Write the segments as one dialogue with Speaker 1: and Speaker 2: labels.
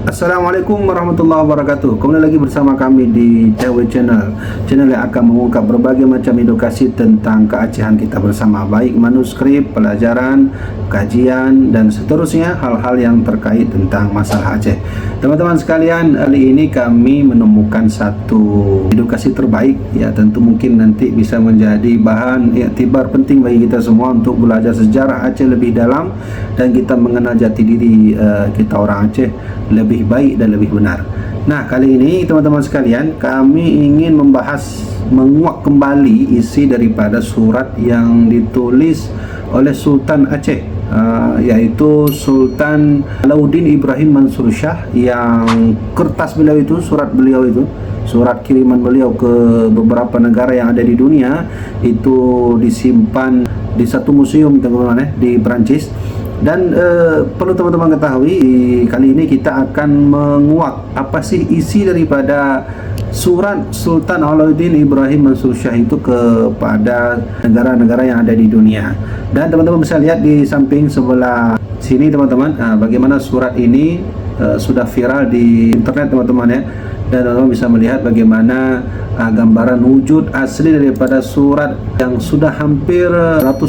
Speaker 1: Assalamualaikum warahmatullahi wabarakatuh. Kembali lagi bersama kami di CW Channel, channel yang akan mengungkap berbagai macam edukasi tentang keacehan kita bersama, baik manuskrip, pelajaran, kajian, dan seterusnya, hal-hal yang terkait tentang masalah Aceh. Teman-teman sekalian, kali ini kami menemukan satu edukasi terbaik, ya tentu mungkin nanti bisa menjadi bahan iktibar penting bagi kita semua untuk belajar sejarah Aceh lebih dalam dan kita mengenal jati diri kita orang Aceh lebih baik dan lebih benar. Nah, kali ini teman-teman sekalian, kami ingin menguak kembali isi daripada surat yang ditulis oleh Sultan Aceh, yaitu Sultan Alauddin Ibrahim Mansur Shah, yang kertas beliau itu, surat kiriman beliau ke beberapa negara yang ada di dunia itu disimpan di satu museum teman-teman di Perancis. Dan perlu teman-teman ketahui, kali ini kita akan menguak apa sih isi daripada surat Sultan Alauddin Ibrahim Mansur Shah itu kepada negara-negara yang ada di dunia. Dan teman-teman bisa lihat di samping sebelah sini teman-teman, bagaimana surat ini sudah viral di internet teman-teman ya. Dan teman-teman bisa melihat bagaimana gambaran wujud asli daripada surat yang sudah hampir 180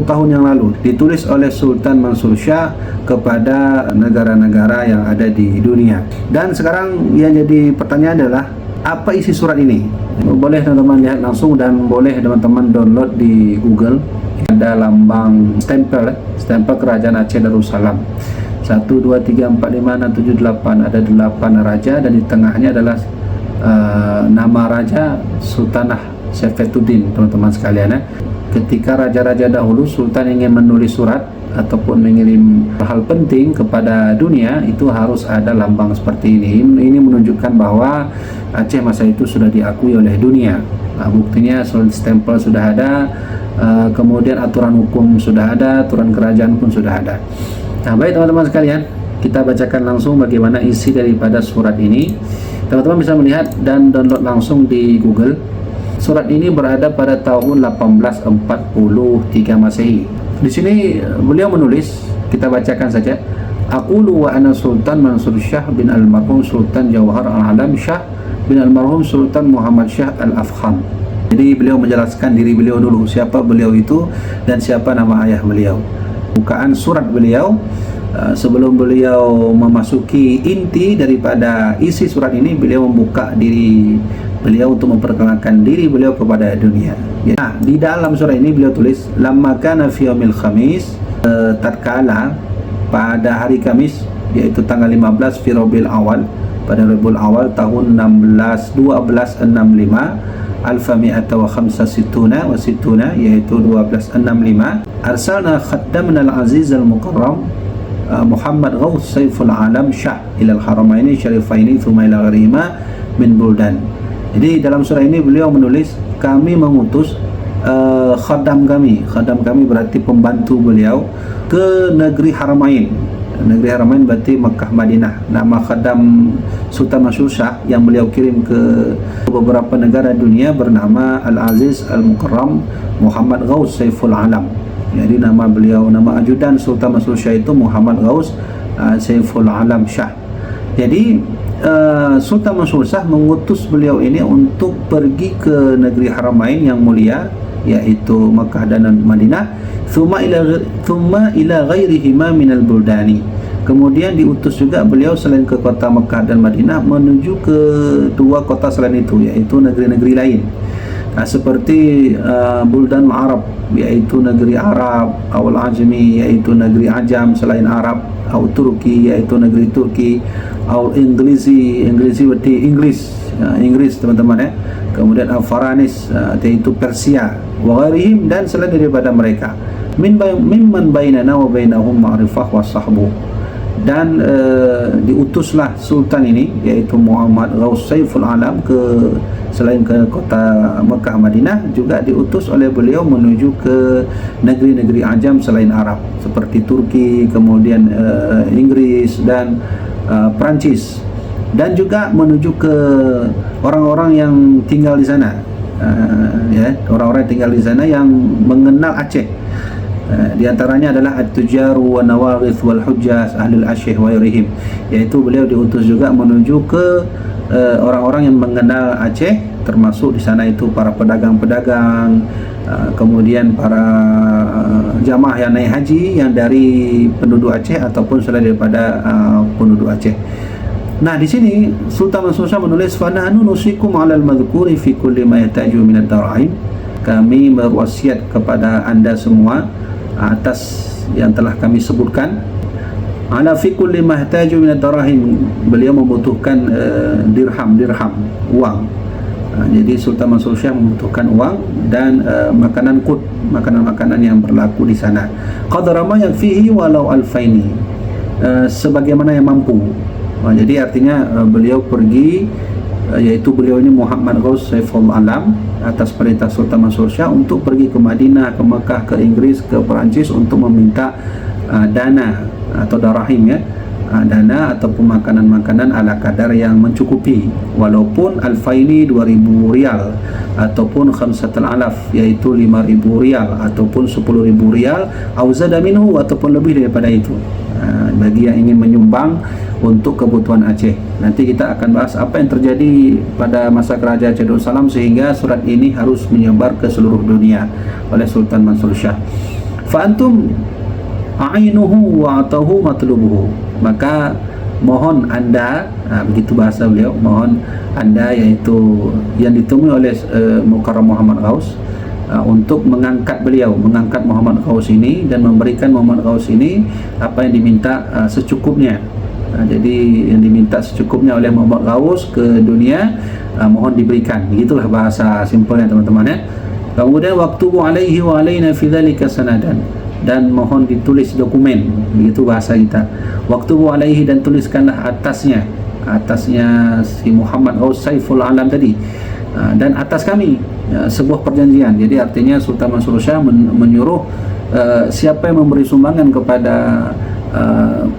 Speaker 1: tahun yang lalu ditulis oleh Sultan Mansur Shah kepada negara-negara yang ada di dunia. Dan sekarang yang jadi pertanyaan adalah, apa isi surat ini? Boleh teman-teman lihat langsung dan boleh teman-teman download di Google. Ada lambang stempel Kerajaan Aceh Darussalam. 1, 2, 3, 4, 5, 6, 7, 8. Ada 8 raja dan di tengahnya adalah nama raja Sultanah Saifuddin, teman-teman sekalian ya. Ketika raja-raja dahulu sultan ingin menulis surat ataupun mengirim hal penting kepada dunia, itu harus ada lambang seperti ini. Ini menunjukkan bahwa Aceh masa itu sudah diakui oleh dunia. Buktinya stempel sudah ada, kemudian aturan hukum sudah ada, aturan kerajaan pun sudah ada. Nah, baik teman-teman sekalian, kita bacakan langsung bagaimana isi daripada surat ini. Teman-teman bisa melihat dan download langsung di Google. Surat ini berada pada tahun 1843 Masehi. Di sini beliau menulis, kita bacakan saja. Aqulu wa ana Sultan Mansur Shah bin almarhum Sultan Jawhar al-Alam Shah bin almarhum Sultan Muhammad Shah al-Afkham. Jadi beliau menjelaskan diri beliau dulu, siapa beliau itu dan siapa nama ayah beliau. Bukaan surat beliau, sebelum beliau memasuki inti daripada isi surat ini, beliau membuka diri beliau untuk memperkenalkan diri beliau kepada dunia. Nah, di dalam surat ini beliau tulis, lamma kana fi yaumil khamis, tatkala pada hari Kamis, yaitu tanggal 15 fi Rabiul Awal, pada Rabiul Awal tahun 1265 alfami'ata wa khamsa situna wa situna, yaitu 1265, arsalna khaddamna al-aziz al-mukarram Muhammad Ghaus Saiful Alam Shah ila al-haramaini syarifaini thumma ila gharima min buldan. Jadi dalam surah ini beliau menulis, kami mengutus khadam kami berarti pembantu beliau ke negeri Haramain. Negeri Haramain berarti Mekah, Madinah. Nama khadam Sultan Mansur Shah yang beliau kirim ke beberapa negara dunia bernama Al-Aziz Al-Mukarram Muhammad Ghaus Saiful Alam. Jadi nama beliau, nama ajudan Sultan Mansur Shah itu Muhammad Ghaus Saiful Alam Shah. Jadi Sultan Mansur Shah mengutus beliau ini untuk pergi ke negeri Haramain yang mulia, yaitu Mekah dan Madinah. Thumma ila ghairihima minal buldani. Kemudian diutus juga beliau selain ke kota Mekah dan Madinah menuju ke dua kota selain itu, yaitu negeri-negeri lain. Nah, seperti Buldan Arab, yaitu negeri Arab, awal Ajami, yaitu negeri Ajam selain Arab, atau Turki, yaitu negeri Turki, atau Inggris berarti Inggris teman-teman ya. Kemudian Faranis, yaitu Persia, wa ghairihim, dan selain daripada mereka, mimman bainana wa bainahum ma'rifah wa sahbu. Dan diutuslah sultan ini, yaitu Muhammad Ghaus Saiful Alam, selain ke kota Mekah Madinah, juga diutus oleh beliau menuju ke negeri-negeri Ajam selain Arab seperti Turki, kemudian Inggris dan Perancis, dan juga menuju ke orang-orang yang tinggal di sana, orang-orang yang tinggal di sana yang mengenal Aceh. Di antaranya adalah at-tujaru wa nawaghith wal hujjaz ahlul asyih wa ghairihim, yaitu beliau diutus juga menuju ke orang-orang yang mengenal Aceh, termasuk di sana itu para pedagang-pedagang, kemudian para jamaah yang naik haji yang dari penduduk Aceh ataupun selain daripada penduduk Aceh. Nah, di sini Sultan Mansur Shah menulis fanahnu nusikum 'alal madhkuri fi kulli ma yahtaju min ad-darahim. Kami berwasiat kepada anda semua atas yang telah kami sebutkan. Ala fi kulli ma yahtaju min ad-darahim. Beliau membutuhkan dirham, uang. Jadi Sultan Mansur Shah membutuhkan uang dan makanan qut, makanan-makanan yang berlaku di sana. Qadra ma yakfihi walau alfaini. Sebagaimana yang mampu. Jadi artinya beliau pergi, yaitu beliau ini Muhammad Ghaus Saiful Alam, atas perintah Sultan Mansur Shah untuk pergi ke Madinah, ke Mekah, ke Inggris, ke Perancis untuk meminta dana atau darahim, ya, dana ataupun makanan-makanan ala kadar yang mencukupi, walaupun alfaini 2.000 rial ataupun khamsatul alaf, yaitu 5.000 rial ataupun 10.000 rial, auzada minhu ataupun lebih daripada itu, bagi yang ingin menyumbang untuk kebutuhan Aceh. Nanti kita akan bahas apa yang terjadi pada masa kerajaan Aceh Darussalam sehingga surat ini harus menyebar ke seluruh dunia oleh Sultan Mansur Shah. Fa antum a'inuhu wa atahu matlubuhu. Maka mohon anda, begitu bahasa beliau, mohon anda, yaitu yang ditemui oleh Mukarram Muhammad Ghaus, untuk mengangkat Muhammad Ghaus ini dan memberikan Muhammad Ghaus ini apa yang diminta secukupnya. Jadi yang diminta secukupnya oleh Muhammad Ghaus ke dunia, mohon diberikan. Begitulah bahasa simpelnya, teman-teman, ya. Kemudian waktu alaihi wa alaina fi dzalika sanadan, dan mohon ditulis dokumen, begitu bahasa kita. Waktu alaihi, dan tuliskanlah atasnya si Muhammad Ghaus Saiful Alam tadi, dan atas kami sebuah perjanjian. Jadi artinya Sultan Mansur Shah menyuruh siapa yang memberi sumbangan kepada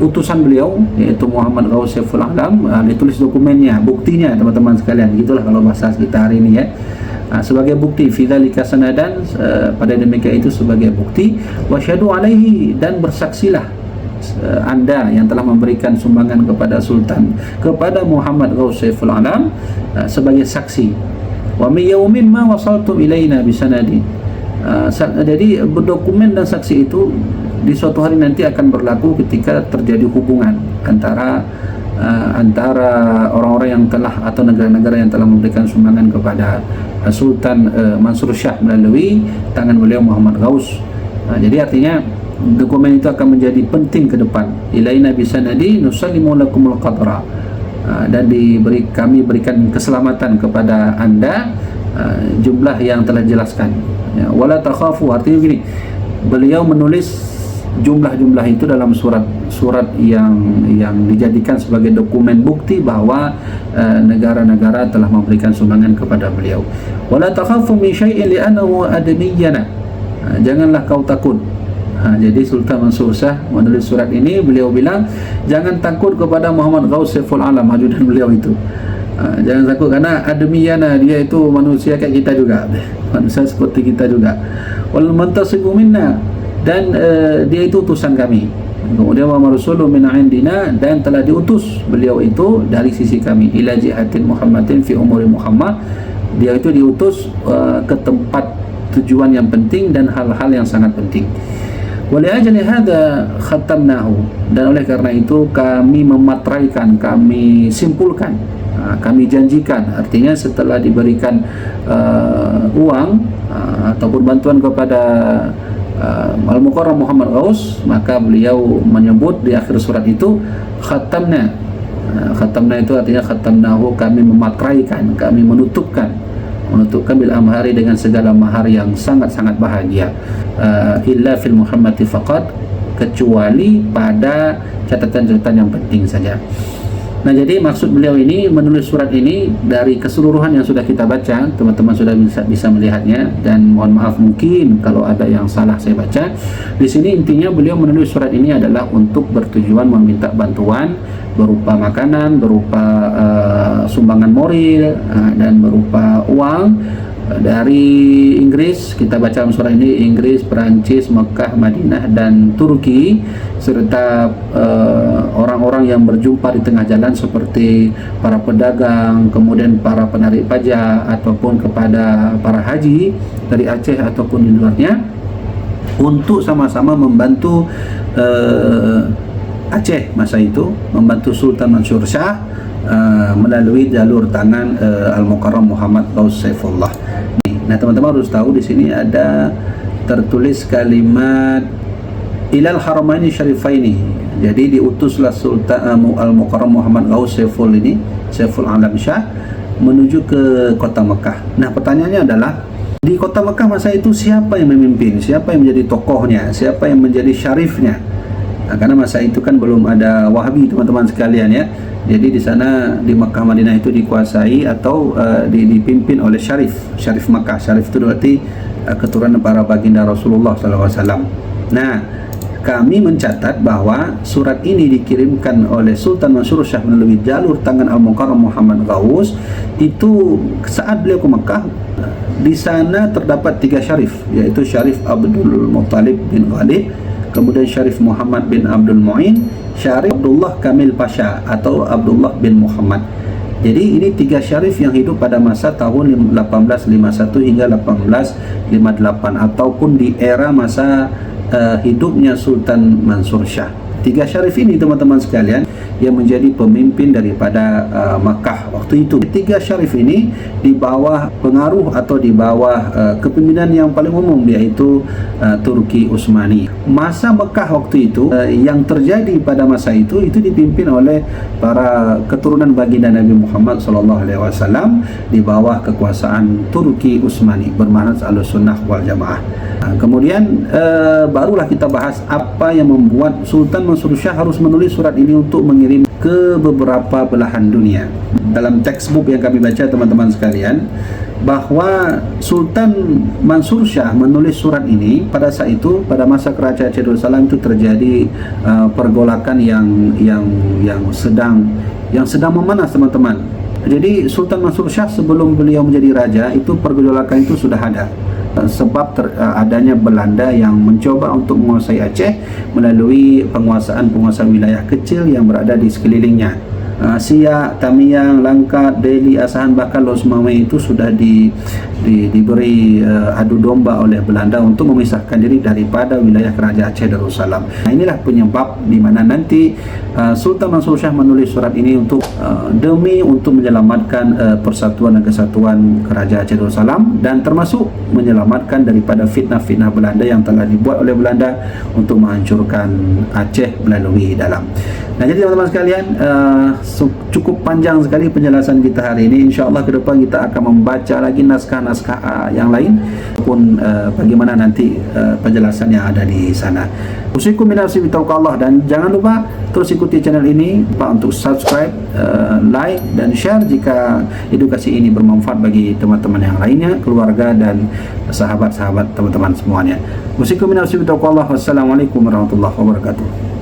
Speaker 1: utusan beliau, yaitu Muhammad Ghaus Saiful Alam, ditulis dokumennya, buktinya, teman-teman sekalian. Gitulah kalau bahasa kita hari ini, ya. Sebagai bukti, fi dzalika sanadan, pada demikian itu sebagai bukti, wasyhadu alaihi, dan bersaksilah anda yang telah memberikan sumbangan kepada Sultan, kepada Muhammad Ghaus Saiful Alam, sebagai saksi. Wa min yaumin ma wasaltum ilaina bisanadi. Jadi berdokumen dan saksi itu di suatu hari nanti akan berlaku ketika terjadi hubungan antara orang-orang yang telah, atau negara-negara yang telah memberikan sumbangan kepada Sultan Mansur Shah melalui tangan beliau Muhammad Ghaus. Jadi artinya dokumen itu akan menjadi penting ke depan. Ilaina bisanadi nusallimu lakumul qadra, dan kami berikan keselamatan kepada anda, jumlah yang telah dijelaskan, ya. Wala takhafu, artinya begini, beliau menulis jumlah-jumlah itu dalam surat yang dijadikan sebagai dokumen bukti bahwa negara-negara telah memberikan sumbangan kepada beliau. Wala takhafu min syai'in li'annahu adamiyyana. Janganlah kau takut. Jadi Sultan Mansur Shah menulis surat ini, beliau bilang jangan takut kepada Muhammad Ghaus Saiful Alam, ajudan beliau itu. Jangan takut, karena adamiyana, dia itu manusia kayak kita juga, manusia seperti kita juga. Wal muntasibu minna, dan dia itu utusan kami. Kemudian wa rasulun min indina, dan telah diutus beliau itu dari sisi kami, ila jihatin Muhammadin fi umuri Muhammad. Dia itu diutus ke tempat tujuan yang penting dan hal-hal yang sangat penting. Wa li ajli hadza khatamnahu, dan oleh karena itu kami mematraikan, kami simpulkan, kami janjikan. Artinya setelah diberikan uang ataupun bantuan kepada Al-Mukarram Muhammad Ghaus, maka beliau menyebut di akhir surat itu khatamna. Khatamna itu artinya khatamnahu, kami mematraikan, kami menutupkan bil amhari, dengan segala mahar yang sangat-sangat bahagia. Illa fil Muhammadi faqat, kecuali pada catatan-catatan yang penting saja. Nah, jadi maksud beliau ini menulis surat ini dari keseluruhan yang sudah kita baca, teman-teman sudah bisa melihatnya, dan mohon maaf mungkin kalau ada yang salah saya baca. Di sini intinya beliau menulis surat ini adalah untuk bertujuan meminta bantuan berupa makanan, berupa sumbangan moral, dan berupa uang dari Inggris. Kita baca dalam surah ini Inggris, Perancis, Mekah, Madinah dan Turki, serta orang-orang yang berjumpa di tengah jalan seperti para pedagang, kemudian para penarik pajak, ataupun kepada para haji dari Aceh ataupun di luarnya, untuk sama-sama membantu Aceh masa itu, membantu Sultan Mansur Shah melalui jalur tangan Al-Mukarram Muhammad Ghaus Saifullah. Nah, teman-teman harus tahu di sini ada tertulis kalimat ilal haramaini syarifaini. Jadi diutuslah Sultan Al-Mukarram Muhammad Ghaus Saiful ini, Saiful Alam Shah, menuju ke kota Mekah. Nah, pertanyaannya adalah, di kota Mekah masa itu siapa yang memimpin? Siapa yang menjadi tokohnya? Siapa yang menjadi syarifnya? Nah, karena masa itu kan belum ada Wahabi, teman-teman sekalian ya. Jadi di sana di Mekah Madinah itu dikuasai atau dipimpin oleh Syarif Mekah. Syarif itu berarti keturunan para baginda Rasulullah SAW. Nah, kami mencatat bahwa surat ini dikirimkan oleh Sultan Mansur Shah melalui jalur tangan Al-Mukarram Muhammad Ghaus. Itu saat beliau ke Mekah, di sana terdapat 3 syarif, yaitu Syarif Abdul Muttalib bin Ghalib, kemudian Syarif Muhammad bin Abdul Mu'in, Syarif Abdullah Kamil Pasha atau Abdullah bin Muhammad. Jadi ini 3 syarif yang hidup pada masa tahun 1851 hingga 1858 ataupun di era masa hidupnya Sultan Mansur Shah. 3 syarif ini, teman-teman sekalian, yang menjadi pemimpin daripada Makkah waktu itu. 3 syarif ini di bawah pengaruh atau di bawah kepemimpinan yang paling umum, yaitu Turki Utsmani. Masa Makkah waktu itu yang terjadi pada masa itu dipimpin oleh para keturunan baginda Nabi Muhammad SAW di bawah kekuasaan Turki Utsmani, bermakna Ahlussunnah wal Jamaah. Kemudian barulah kita bahas apa yang membuat Sultan Mansur Shah harus menulis surat ini untuk mengirim ke beberapa belahan dunia. Dalam textbook yang kami baca, teman-teman sekalian, bahwa Sultan Mansur Shah menulis surat ini pada saat itu, pada masa kerajaan Aceh Darussalam itu terjadi pergolakan yang sedang memanas, teman-teman. Jadi Sultan Mansur Shah sebelum beliau menjadi raja itu pergolakan itu sudah ada. Sebab adanya Belanda yang mencoba untuk menguasai Aceh melalui penguasaan wilayah kecil yang berada di sekelilingnya. Siak, Tamiang, Langkat, Deli, Asahan, bahkan Los Mame itu sudah diberi adu domba oleh Belanda untuk memisahkan diri daripada wilayah kerajaan Aceh Darussalam. Nah, inilah penyebab di mana nanti Sultan Mansur Shah menulis surat ini untuk demi untuk menyelamatkan persatuan dan kesatuan kerajaan Aceh Darussalam, dan termasuk menyelamatkan daripada fitnah-fitnah Belanda yang telah dibuat oleh Belanda untuk menghancurkan Aceh melalui dalam. Nah, jadi teman-teman sekalian, cukup panjang sekali penjelasan kita hari ini. InsyaAllah ke depan kita akan membaca lagi naskah-naskah yang lain pun bagaimana nanti penjelasan yang ada di sana. Usikum minafsi bitauqallah, dan jangan lupa terus ikuti channel ini Pak untuk subscribe, like dan share jika edukasi ini bermanfaat bagi teman-teman yang lainnya, keluarga dan sahabat-sahabat teman-teman semuanya. Usikum minafsi bitauqallah. Wassalamualaikum warahmatullahi wabarakatuh.